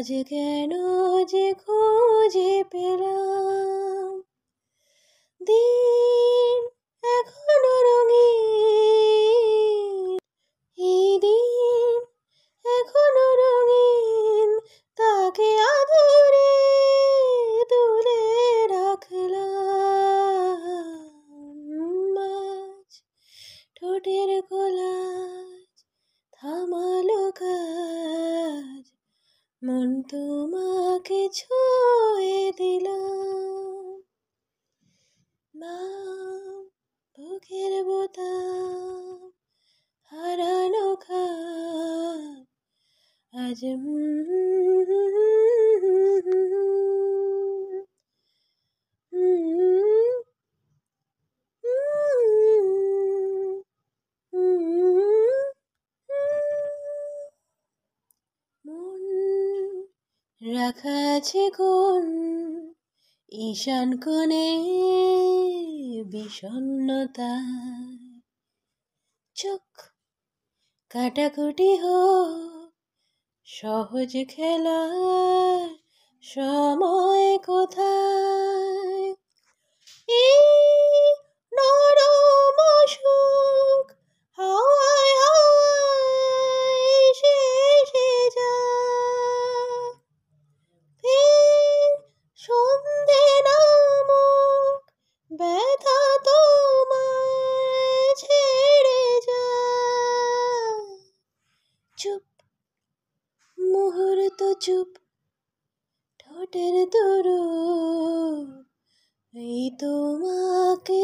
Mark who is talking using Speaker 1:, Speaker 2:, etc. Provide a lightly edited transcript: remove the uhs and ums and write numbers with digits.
Speaker 1: আজ কেন যে খুঁজে পেলাম দিন এখনো রঙিন, এই দিন এখনো রঙিন, তাকে আদরে তুলে রাখলাম। আজ ঠোঁটের কোলাজ থামালো কাজ, মন তোমাকে ছুঁয়ে দিলাম। নাম বুকের বোতাম হারানো খাম, আজ মন রাখা আছে কোন ঈশান কোণে বিষণ্ণতায়, চোখ কাটাকুটি হোক সহজ খেলার সময় কোথায়, এই নরম সুখ হাওয়ায় হাওয়ায় শেষে যায়, ফের সন্ধে নামুক ব্যথা তোমায় ছেড়ে যায়। চুপ মুহূর্ত চুপ, ঠোঁটের দুরু এই তোমাকে